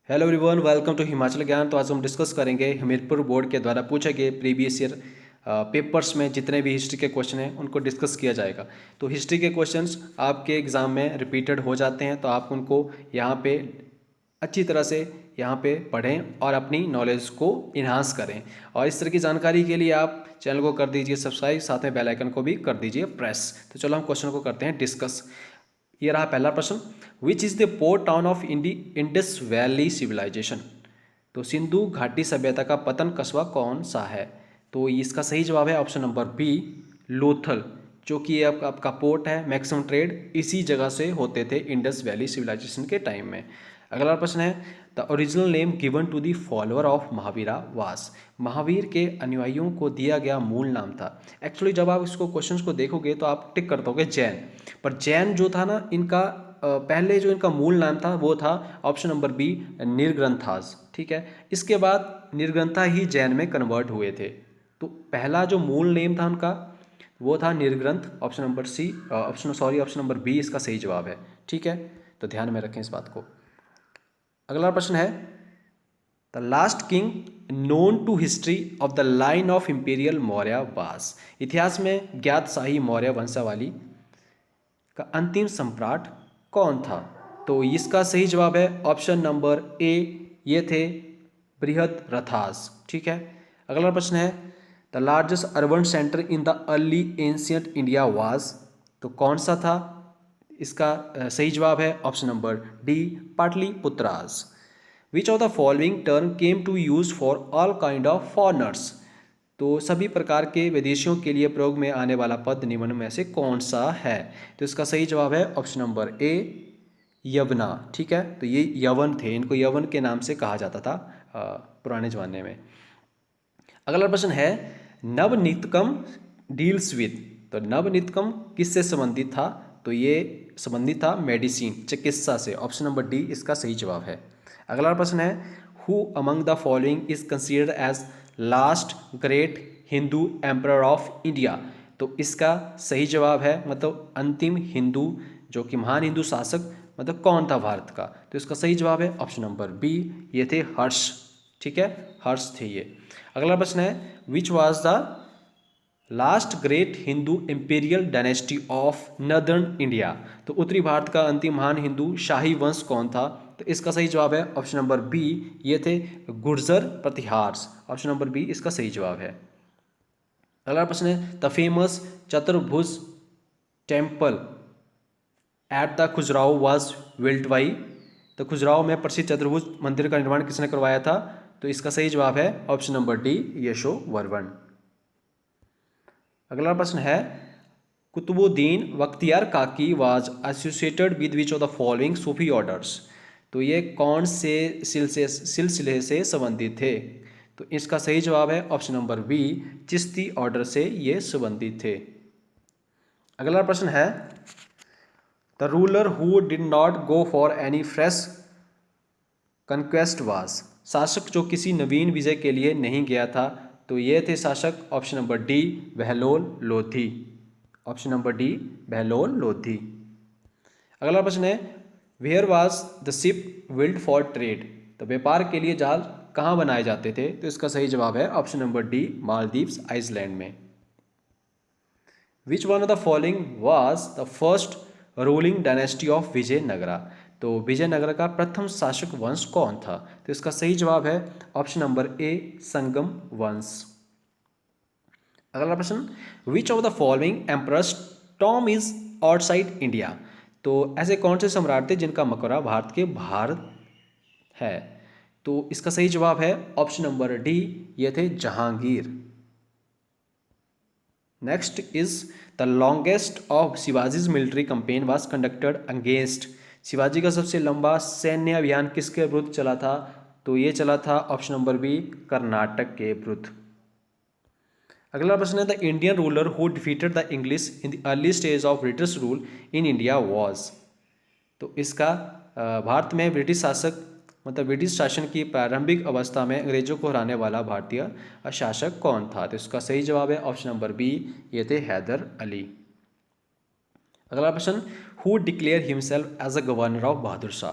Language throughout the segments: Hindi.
Hello everyone, welcome to Himachal Gyan. तो आज हम डिस्कस करेंगे हमीरपुर बोर्ड के द्वारा पूछे गए प्रीवियस ईयर पेपर्स में जितने भी हिस्ट्री के क्वेश्चन हैं उनको डिस्कस किया जाएगा। तो हिस्ट्री के क्वेश्चंस आपके एग्ज़ाम में रिपीटेड हो जाते हैं, तो आप उनको यहाँ पे अच्छी तरह से यहाँ पे पढ़ें और अपनी नॉलेज को इन्हांस करें। और इस तरह की जानकारी के लिए आप चैनल को कर दीजिए सब्सक्राइब, साथ में बेल आइकन को भी कर दीजिए प्रेस। तो चलो हम क्वेश्चन को करते हैं डिस्कस। ये रहा पहला प्रश्न, which is the port town of Indus valley civilization. तो सिंधु घाटी सभ्यता का पतन कस्बा कौन सा है। तो इसका सही जवाब है ऑप्शन नंबर बी, लोथल, जो कि ये आपका पोर्ट है। मैक्सिमम ट्रेड इसी जगह से होते थे इंडस वैली सिविलाइजेशन के टाइम में। अगला प्रश्न है, the original name given to the follower of Mahavira was. Mahavir के अनुयायियों को दिया गया मूल नाम था। एक्चुअली जब आप इसको क्वेश्चंस को देखोगे तो आप टिक कर दोगे जैन, पर जैन जो था ना, इनका पहले जो इनका मूल नाम था वो था ऑप्शन नंबर बी, निर्ग्रंथास। ठीक है, इसके बाद निर्ग्रंथा ही जैन में कन्वर्ट हुए थे। तो पहला जो मूल नेम था उनका वो था Nirgrantha. Option number C, option number B इसका सही जवाब है। ठीक है, तो ध्यान में रखें इस बात को। अगला प्रश्न है, the last king known to history of the line of imperial Maurya was. इतिहास में ज्ञात शाही मौर्य वंशावली का अंतिम सम्राट कौन था। तो इसका सही जवाब है ऑप्शन नंबर ए, ये थे बृहद रथास। ठीक है, अगला प्रश्न है, the largest urban centre in the early ancient India was. तो कौन सा था। इसका सही जवाब है option number D, Pataliputras. Which of the following term came to use for all kind of foreigners. तो सभी प्रकार के विदेशियों के लिए प्रयोग में आने वाला पद निम्न में से कौन सा है। तो इसका सही जवाब है ऑप्शन नंबर ए, यवना। ठीक है, तो ये यवन थे, इनको यवन के नाम से कहा जाता था पुराने ज़माने में। अगला प्रश्न है, नवनीतकम डील्स विद। तो नवनीतकम किससे संबंधित था। तो ये संबंधित था मेडिसिन, चिकित्सा से। ऑप्शन नंबर डी इसका सही जवाब है। अगला प्रश्न है, who among the following is considered as last great Hindu emperor of India. तो इसका सही जवाब है, मतलब अंतिम हिंदू, जो कि महान हिंदू शासक मतलब कौन था भारत का। तो इसका सही जवाब है ऑप्शन नंबर बी, ये थे हर्ष। ठीक है, हर्ष थे ये। अगला प्रश्न है, which was the last great Hindu imperial dynasty of northern India. तो उत्तरी भारत का अंतिम महान हिंदू शाही वंश कौन था। तो इसका सही जवाब है ऑप्शन नंबर बी, ये थे गुर्जर प्रतिहार्स। ऑप्शन नंबर बी इसका सही जवाब है। अगला प्रश्न है, द फेमस चतुर्भुज temple at the Khajuraho was built by. तो खजुराहो में प्रसिद्ध चतुर्भुज मंदिर का निर्माण किसने करवाया था। तो इसका सही जवाब है ऑप्शन नंबर डी, यशोवर्मन। अगला प्रश्न है, कुतुबुद्दीन बख्तियार काकी was associated with which of the following Sufi orders. तो ये कौन से सिलसिले से संबंधित थे। तो इसका सही जवाब है option number B, Chishti order से ये संबंधित थे। अगला प्रश्न है, the ruler who did not go for any fresh conquest was. शासक जो किसी नवीन विजय के लिए नहीं गया था। तो ये थे शासक option number D, Bahlol Lodi. Option number D, Bahlol Lodi. अगला प्रश्न है, where was the ship built for trade. तो व्यापार के लिए जहाज कहाँ बनाए जाते थे। तो इसका सही जवाब है option number D, Maldives island में। Which one of the following was the first ruling dynasty of Vijayanagara. तो विजयनगर का प्रथम शासक वंश कौन था। तो इसका सही जवाब है ऑप्शन नंबर ए, संगम वंश। अगला प्रश्न, विच of the following emperors Tom is outside India. तो ऐसे कौन से सम्राट थे जिनका मकबरा भारत के बाहर है। तो इसका सही जवाब है ऑप्शन नंबर डी, ये थे Jahangir. Next is the longest of Shivaji's military campaign was conducted against. Shivaji का सबसे लंबा सैन्य अभियान किसके विरुद्ध चला था। तो ये चला था ऑप्शन नंबर बी, कर्नाटक के विरुद्ध। अगला प्रश्न है, the Indian ruler who defeated the English in the early stage of British rule in India was. तो इसका भारत में ब्रिटिश शासक मतलब ब्रिटिश शासन की प्रारंभिक अवस्था में अंग्रेजों को हराने वाला भारतीय शासक कौन था। तो इसका सही जवाब है ऑप्शन नंबर बी, ये थे हैदर अली। अगला प्रश्न, who declare himself as a governor of Bahadur Shah.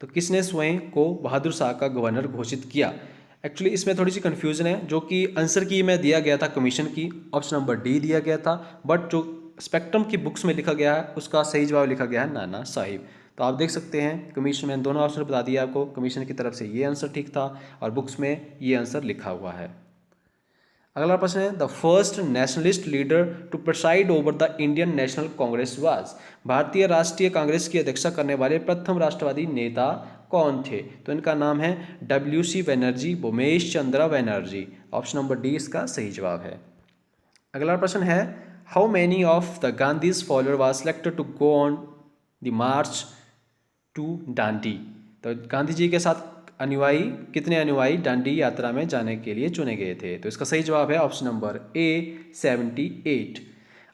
तो किसने स्वयं को बहादुर शाह का गवर्नर घोषित किया? एक्चुअली इसमें थोड़ी सी कन्फ्यूजन है, जो कि आंसर की में दिया गया था कमीशन की, ऑप्शन नंबर डी दिया गया था, बट जो स्पेक्ट्रम की बुक्स में लिखा गया है उसका सही जवाब लिखा गया है नाना साहिब। तो आप देख सकते हैं कमीशन में दोनों ऑप्शन बता दिया आपको, कमीशन की तरफ से ये आंसर ठीक था और बुक्स में ये आंसर लिखा हुआ है। अगला प्रश्न है, the first nationalist leader to preside over the Indian National Congress was. भारतीय राष्ट्रीय कांग्रेस की अध्यक्षता करने वाले प्रथम राष्ट्रवादी नेता कौन थे? तो इनका नाम है WC Banerjee, Bhumesh Chandra Banerjee. Option number D इसका सही जवाब है। अगला प्रश्न है, how many of the Gandhi's follower was selected to go on the march to Dandi. तो गांधी जी के साथ अनुयायी, कितने अनुयायी डांडी यात्रा में जाने के लिए चुने गए थे? तो इसका सही जवाब है ऑप्शन नंबर ए 78,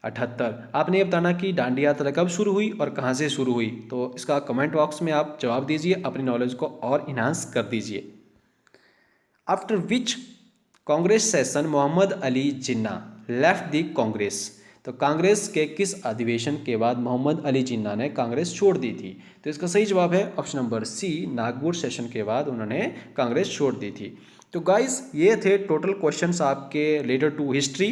78। आपने ये बताना कि डांडी यात्रा कब शुरू हुई और कहाँ से शुरू हुई, तो इसका कमेंट बॉक्स में आप जवाब दीजिए, अपनी नॉलेज को और इन्हांस कर दीजिए। After which Congress session Mohammad Ali Jinnah left the Congress. तो कांग्रेस के किस अधिवेशन के बाद मोहम्मद अली जिन्ना ने कांग्रेस छोड़ दी थी? तो इसका सही जवाब है option number C, Nagpur session के बाद उन्होंने कांग्रेस छोड़ दी थी। तो गाइस ये थे टोटल क्वेश्चंस आपके रिलेटेड टू हिस्ट्री।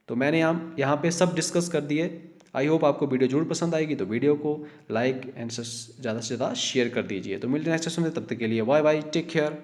तो मैंने यहाँ पे सब डिस्कस कर दिए। आई होप आपको वीडियो जरूर पसंद आएगी, तो वीडियो को लाइक एंड ज़्यादा से ज़्यादा शेयर कर दीजिए। तो मिलते हैं नेक्स्ट सेशन में, तब तक के लिए बाय बाय, टेक केयर।